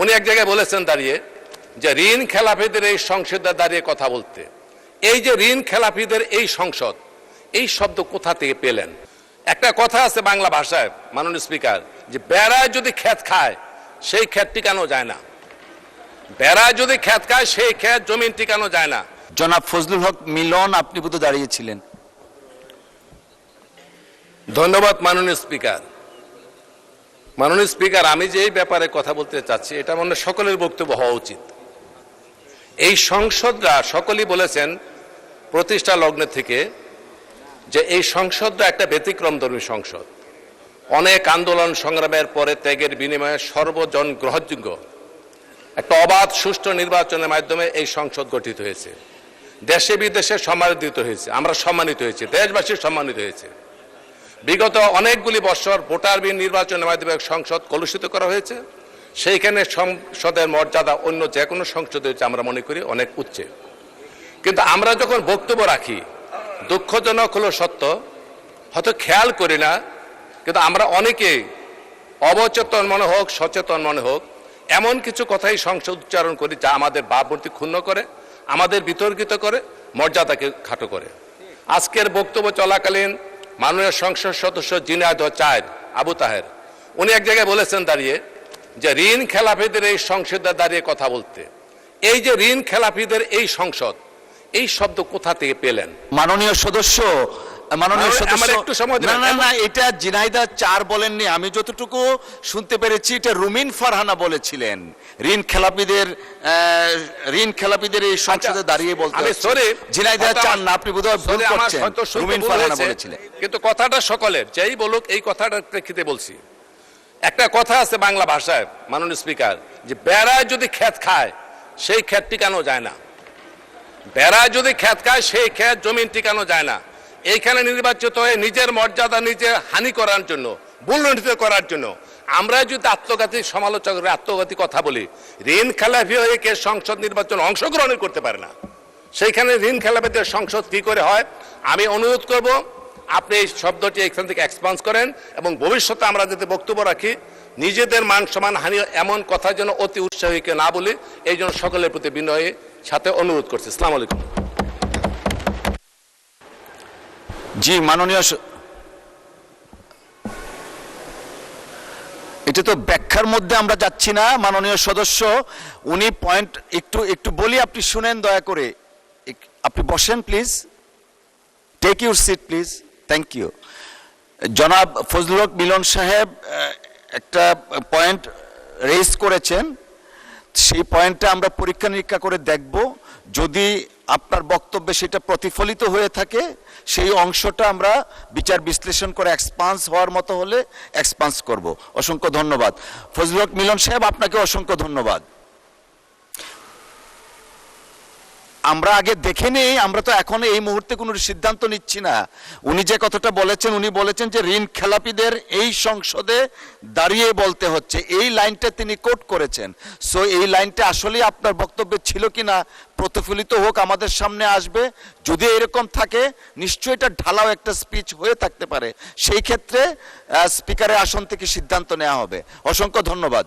উনি এক জায়গায় বলেছেন দাঁড়িয়ে যে ঋণ খেলাপিদের এই সংসদে দাঁড়িয়ে কথা বলতে। এই যে ঋণ খেলাপিদের এই সংসদ, এই শব্দ কোথা থেকে পেলেন? একটা কথা আছে বাংলা ভাষায় মাননীয় স্পিকার, যে বেড়ায় যদি ক্ষেত খায় সেই ক্ষেত টিকানো যায় না। বেড়ায় যদি ক্ষেত খায় সেই ক্ষেত জমিন টিকানো যায় না। জনাব ফজলুল হক মিলন, আপনি বোধহয় দাঁড়িয়েছিলেন। ধন্যবাদ মাননীয় স্পিকার। মাননীয় স্পিকার, আমি যে এই ব্যাপারে কথা বলতে চাচ্ছি এটা মনে সকলের বক্তব্য হওয়া উচিত। এই সংসদরা সকলেই বলেছেন প্রতিষ্ঠা লগ্নে থেকে যে এই সংসদটা একটা ব্যতিক্রমধর্মী সংসদ। অনেক আন্দোলন সংগ্রামের পরে ত্যাগের বিনিময়ে সর্বজন গ্রহণযোগ্য একটা অবাধ সুষ্ঠু নির্বাচনের মাধ্যমে এই সংসদ গঠিত হয়েছে। দেশে বিদেশে সম্মানিত হয়েছে, আমরা সম্মানিত হয়েছি, দেশবাসী সম্মানিত হয়েছে। বিগত অনেকগুলি বছর ভোটারবিহীন নির্বাচনের মাধ্যমে সংসদ কলুষিত করা হয়েছে। সেইখানে সংসদের মর্যাদা অন্য যে কোনো সংসদে হচ্ছে আমরা মনে করি অনেক উচ্চে। কিন্তু আমরা যখন বক্তব্য রাখি, দুঃখজনক হলো সত্য, হয়তো খেয়াল করি না, কিন্তু আমরা অনেকেই অবচেতন মনে হোক সচেতন মনে হোক এমন কিছু কথাই সংসদ উচ্চারণ করি যা আমাদের ভাবমূর্তি ক্ষুণ্ণ করে, আমাদের বিতর্কিত করে, মর্যাদাকে খাটো করে। আজকের বক্তব্য চলাকালীন মাননীয় সংসদ সদস্য জিনায়দ চাঁদ আবু তাহের উনি এক জায়গায় বলেছেন দাঁড়িয়ে যে ঋণ খেলাপিদের এই সংসদে দাঁড়িয়ে কথা বলতে। এই যে ঋণ খেলাপিদের এই সংসদ, এই শব্দ কোথা থেকে পেলেন? মাননীয় সদস্য, একটু সময় দিন। না, এটা জিনাইদা চার বলেননি। আমি যতটুকু শুনতে পেরেছি এটা রুমিন ফারহানা বলেছিলেন। ঋণ খেলাপিদের এই সংসদে দাঁড়িয়ে বলতে। জিনাইদা চার না, আপনি বোধহয় ভুল করছেন। রুমিন ফারহানা বলেছিলেন। কিন্তু কথাটা সকলের, যেই বলুক এই কথাটার প্রেক্ষিতে বলছি। একটা কথা আছে বাংলা ভাষায় মাননীয় স্পিকার, যে বেড়ায় যদি ক্ষেত খায় সেই ক্ষেত টিকানো যায় না। বেড়ায় যদি ক্ষেত খায় সেই ক্ষেত জমিন টিকানো যায় না। এইখানে নির্বাচিত হয়ে নিজের মর্যাদা নিজে হানি করার জন্য, ভুলণ্ঠিত করার জন্য আমরা যদি আত্মঘাতী সমালোচকের আত্মঘাতী কথা বলি, ঋণ খেলাপি হয়ে কে সংসদ নির্বাচনে অংশগ্রহণ করতে পারে না। সেইখানে ঋণ খেলাপিদের সংসদ কি করে হয়? আমি অনুরোধ করব আপনি এই শব্দটি এখান থেকে এক্সপান্স করেন এবং ভবিষ্যতে আমরা যাতে বক্তব্য রাখি নিজেদের মান সম্মান হানি এমন কথা যেন অতি উৎসাহীকে না বলি, এই জন্য সকলের প্রতি বিনয়ের সাথে অনুরোধ করছি। আসসালামু আলাইকুম। জি মাননীয়, এটা তো ব্যাখ্যার মধ্যে আমরা যাচ্ছি না। মাননীয় সদস্য উনি পয়েন্ট একটু বলি, আপনি শুনেন দয়া করে। আপনি বসেন please, take your seat please. Thank you. জনাব ফজলুল হক মিলন সাহেব একটা পয়েন্ট রেজ করেছেন, সেই পয়েন্টটা আমরা পরীক্ষা নিরীক্ষা করে দেখব। যদি আপনার বক্তব্যে সেটা প্রতিফলিত হয়ে থাকে সেই অংশটা আমরা বিচার বিশ্লেষণ করে এক্সপান্স হওয়ার মতো হলে এক্সপান্স করব। অসংখ্য ধন্যবাদ। ফজলুল হক মিলন সাহেব, আপনাকে অসংখ্য ধন্যবাদ। আমরা আগে দেখে নেই, আমরা তো এখন এই মুহূর্তে কোনো সিদ্ধান্ত নিচ্ছি না। উনি যে কথাটা বলেছেন, উনি বলেছেন যে ঋণ খেলাপিদের এই সংসদে দাঁড়িয়ে বলতে হচ্ছে, এই লাইনটা তিনি কোট করেছেন। সো এই লাইনটা আসলে আপনার বক্তব্যে ছিল কিনা প্রতিফলিত হোক, আমাদের সামনে আসবে। যদি এরকম থাকে নিশ্চয়ই এটা ঢালাও একটা স্পিচ হয়ে থাকতে পারে, সেই ক্ষেত্রে স্পিকারের আসন থেকে সিদ্ধান্ত নেওয়া হবে। অসংখ্য ধন্যবাদ।